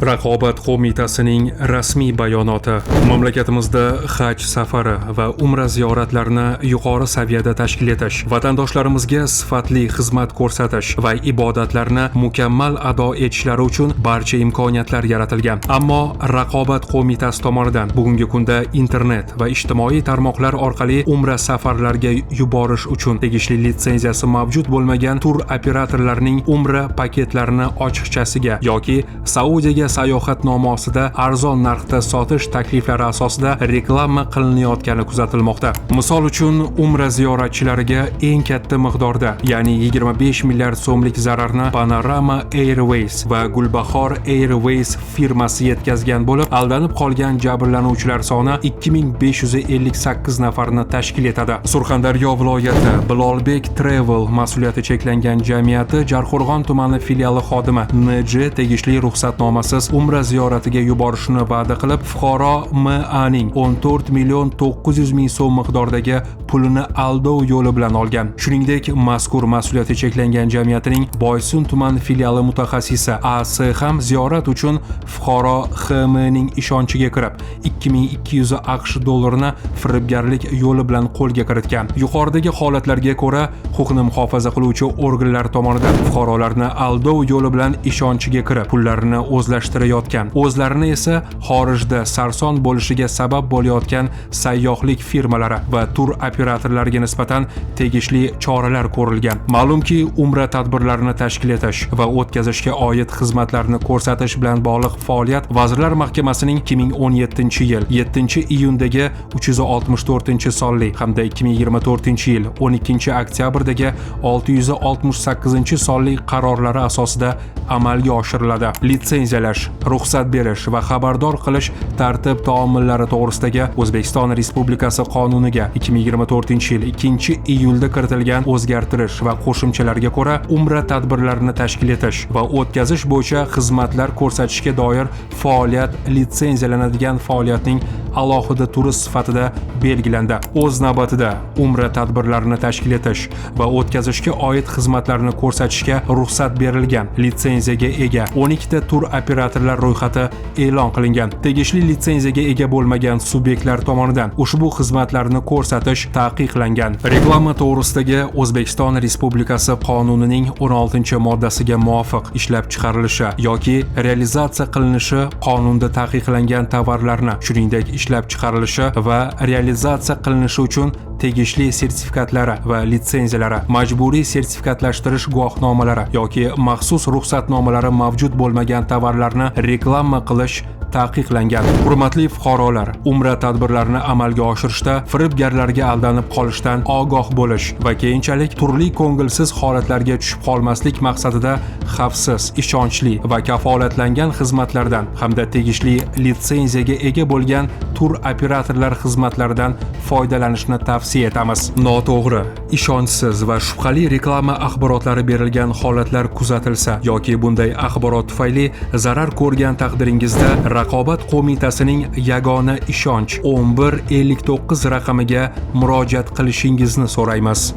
Raqobat qo'mitasining rasmiy bayonoti. Mamlakatimizda haj safari va umra ziyoratlarini yuqori saviyada tashkil etish, vatandoshlarimizga sifatli xizmat ko'rsatish va ibodatlarni mukammal ado etishlari uchun barcha imkoniyatlar yaratilgan. Ammo Raqobat qo'mitasi tomonidan bugungi kunda internet va ijtimoiy tarmoqlar orqali umra safarlarga yuborish uchun tegishli litsenziyasi mavjud bo'lmagan tur operatorlarining umra paketlarini ochiqchasiga yoki Saudiyaga sayohatnoma ostida arzon narxda sotish takliflari asosida reklama qilinayotgani kuzatilmoqda. Misol uchun, umra ziyoratchilariga eng katta miqdorda, ya'ni 25 milliard so'mlik zararni Panorama Airways va Gulbahor Airways firmasi yetkazgan bo'lib, aldanib qolgan jabrlanuvchilar soni 2558 nafarni tashkil etadi. Surxondaryo viloyati Bilolbek Travel mas'uliyati cheklangan jamiyati Jarqo'rg'on tumani filiali xodimi NJ tegishli ruxsatnomasiz umra ziyoratiga yuborishni va'da qilib, fuqaro MAning 14 million 900 ming so'm miqdordagi pulini aldov yo'li bilan olgan. Shuningdek, mazkur mas'uliyati cheklangan jamiyatining Boysun tuman filiali mutaxassisi AS ham ziyorat uchun fuqaro XMning ishonchiga kirib, 2200 AQSh dollarini firibgarlik yo'li bilan qo'lga kiritgan. Yuqoridagi holatlarga ko'ra, huquqni muhofaza qiluvchi organlar tomonidan fuqarolarni aldov yo'li bilan ishonchiga kirib, pullarini o'zlashtirayotgan, o'zlarini esa xorijda sarson bo'lishiga sabab bo'layotgan sayyohlik firmalari va tur operatorlariga nisbatan tegishli choralar ko'rilgan. Ma'lumki, umra tadbirlarini tashkil etish va o'tkazishga oid xizmatlarni ko'rsatish bilan bog'liq faoliyat Vazirlar Mahkamasining 2017-yil 7-iyundagi 364-sonli hamda 2024-yil 12-oktyabrdagi 668-sonli qarorlari asosida amalga oshiriladi. Litsenziyalash, ruxsat berish va xabardor qilish tartib-taomillari to'g'risidagi O'zbekiston Respublikasi qonuniga 2024-yil 2-iyulda kiritilgan o'zgartirish va qo'shimchalarga ko'ra, umra tadbirlarini tashkil etish va o'tkazish bo'yicha xizmatlar ko'rsatishga doir faoliyat litsenziyalanadigan faoliyatning alohida turi sifatida belgilandi. O'z navbatida, umra tadbirlarini tashkil etish va o'tkazishga oid xizmatlarni ko'rsatishga ruxsat berilgan litsenziyaga ega 12 ta tur operatorlar ro'yxati e'lon qilingan. Tegishli litsenziyaga ega bo'lmagan subyektlar tomonidan ushbu xizmatlarni ko'rsatish taqiqlangan. Reklama to'g'risidagi O'zbekiston Respublikasi qonunining 16-moddasiga muvofiq ishlab chiqarilishi yoki realizatsiya qilinishi qonunda taqiqlangan tovarlarni, shuningdek ishlab chiqarilishi va realizatsiya qilinishi uchun tegishli sertifikatlari va litsenziyalari, majburiy sertifikatlashtirish guvohnomalari yoki maxsus ruxsatnomalari mavjud bo'lmagan tovarlarni reklama qilish taqiqlangan. Hurmatli fuqarolar, umra tadbirlarini amalga oshirishda firibgarlarga aldanib qolishdan ogoh bo'lish va keyinchalik turli ko'ngilsiz holatlarga tushib qolmaslik maqsadida xavfsiz, ishonchli va kafolatlangan xizmatlardan hamda tegishli litsenziyaga ega bo'lgan tur operatorlar xizmatlaridan foydalanishni tavsiya etamiz. Noto'g'ri, ishonchsiz va shubhali reklama axborotlari berilgan holatlar kuzatilsa yoki bunday axborot tufayli zarar ko'rgan taqdiringizda Raqobat qo'mitasining yagona ishonch 1159 raqamiga murojaat qilishingizni so'raymiz.